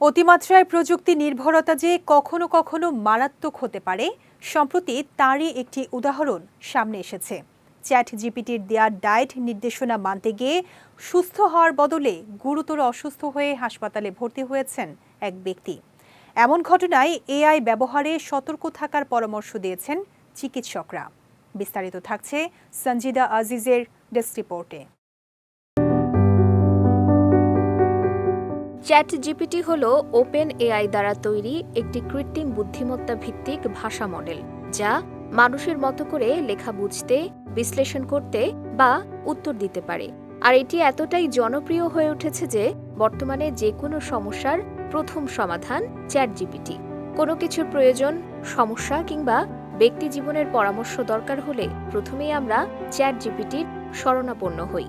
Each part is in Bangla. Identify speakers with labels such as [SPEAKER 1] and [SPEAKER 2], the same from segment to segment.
[SPEAKER 1] অতিমাত্রায় প্রযুক্তি নির্ভরতা যে কখনো কখনো মারাত্মক হতে পারে, সম্প্রতি তারই একটি উদাহরণ সামনে এসেছে। চ্যাট জিপিটির দেয়া ডায়েট নির্দেশনা মানতে গিয়ে সুস্থ হওয়ার বদলে গুরুতর অসুস্থ হয়ে হাসপাতালে ভর্তি হয়েছেন এক ব্যক্তি। এমন ঘটনায় এআই ব্যবহারে সতর্ক থাকার পরামর্শ দিয়েছেন চিকিৎসকরা। বিস্তারিত থাকছে সঞ্জিদা আজিজের ডেস্ক রিপোর্টে।
[SPEAKER 2] চ্যাট জিপিটি হল ওপেন এআই দ্বারা তৈরি একটি কৃত্রিম বুদ্ধিমত্তা ভিত্তিক ভাষা মডেল, যা মানুষের মতো করে লেখা বুঝতে, বিশ্লেষণ করতে বা উত্তর দিতে পারে। আর এটি এতটাই জনপ্রিয় হয়ে উঠেছে যে বর্তমানে যে কোনো সমস্যার প্রথম সমাধান চ্যাট জিপিটি। কোনো কিছুর প্রয়োজন, সমস্যা কিংবা ব্যক্তি জীবনের পরামর্শ দরকার হলে প্রথমেই আমরা চ্যাট জিপিটির শরণাপন্ন হই।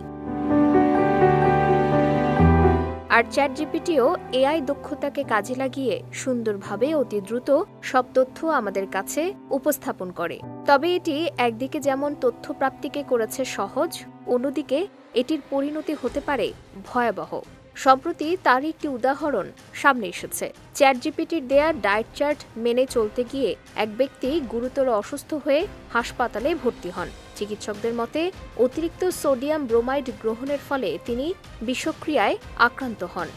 [SPEAKER 2] আর চ্যাট জিপিটিও এআই দক্ষতাকে কাজে লাগিয়ে সুন্দরভাবে অতি দ্রুত সব তথ্য আমাদের কাছে উপস্থাপন করে। তবে এটি একদিকে যেমন তথ্য প্রাপ্তিকে করেছে সহজ, অন্যদিকে এটির পরিণতি হতে পারে ভয়াবহ। সম্প্রতি তার একটি উদাহরণ সামনে এসেছে। চ্যাট জিপিটির দেয়া ডায়েট চার্ট মেনে চলতে গিয়ে এক ব্যক্তি গুরুতর অসুস্থ হয়ে হাসপাতালে ভর্তি হন। চিকিৎসকদের মতে অতিরিক্ত সোডিয়াম ব্রোমাইড গ্রহণের ফলে তিনি বিষক্রিয়ায় আক্রান্ত হন।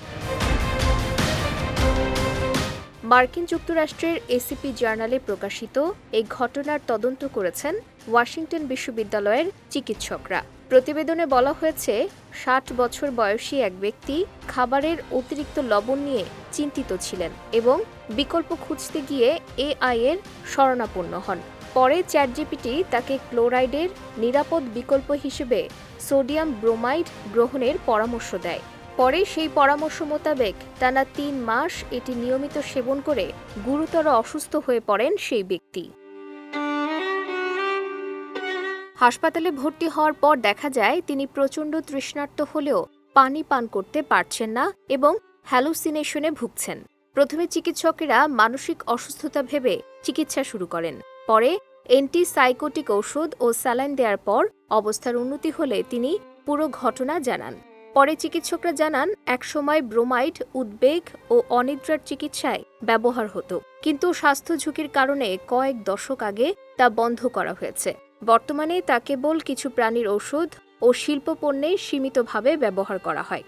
[SPEAKER 2] মার্কিন যুক্তরাষ্ট্রের এসিপি জার্নালে প্রকাশিত এই ঘটনার তদন্ত করেছেন ওয়াশিংটন বিশ্ববিদ্যালয়ের চিকিৎসকরা। প্রতিবেদনে বলা হয়েছে, ৬০ বছর বয়সী এক ব্যক্তি খাবারের অতিরিক্ত লবণ নিয়ে চিন্তিত ছিলেন এবং বিকল্প খুঁজতে গিয়ে এআই এর শরণাপন্ন হন। পরে চ্যাট জিপিটি তাকে ক্লোরাইডের নিরাপদ বিকল্প হিসেবে সোডিয়াম ব্রোমাইড গ্রহণের পরামর্শ দেয়। পরে সেই পরামর্শ মোতাবেক টানা ৩ মাস এটি নিয়মিত সেবন করে গুরুতর অসুস্থ হয়ে পড়েন সেই ব্যক্তি। হাসপাতালে ভর্তি হওয়ার পর দেখা যায় তিনি প্রচণ্ড তৃষ্ণার্ত হলেও পানি পান করতে পারছেন না এবং হ্যালুসিনেশনে ভুগছেন। প্রথমে চিকিৎসকেরা মানসিক অসুস্থতা ভেবে চিকিৎসা শুরু করেন। পরে অ্যান্টিসাইকোটিক ঔষধ ও স্যালাইন দেওয়ার পর অবস্থার উন্নতি হলে তিনি পুরো ঘটনা জানান। পরে চিকিৎসকরা জানান, একসময় ব্রোমাইড উদ্বেগ ও অনিদ্রার চিকিৎসায় ব্যবহার হতো, কিন্তু স্বাস্থ্য ঝুঁকির কারণে কয়েক দশক আগে তা বন্ধ করা হয়েছে। বর্তমানে তা কেবল কিছু প্রাণীর ঔষধ ও শিল্পপণ্যে সীমিতভাবে ব্যবহার করা হয়।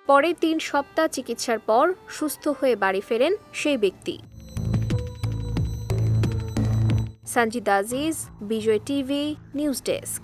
[SPEAKER 2] পরে ৩ সপ্তাহ চিকিৎসার পর সুস্থ হয়ে বাড়ি ফেরেন সেই ব্যক্তি। সঞ্জিদা আজিজ, বিজয় টিভি, নিউজ ডেস্ক।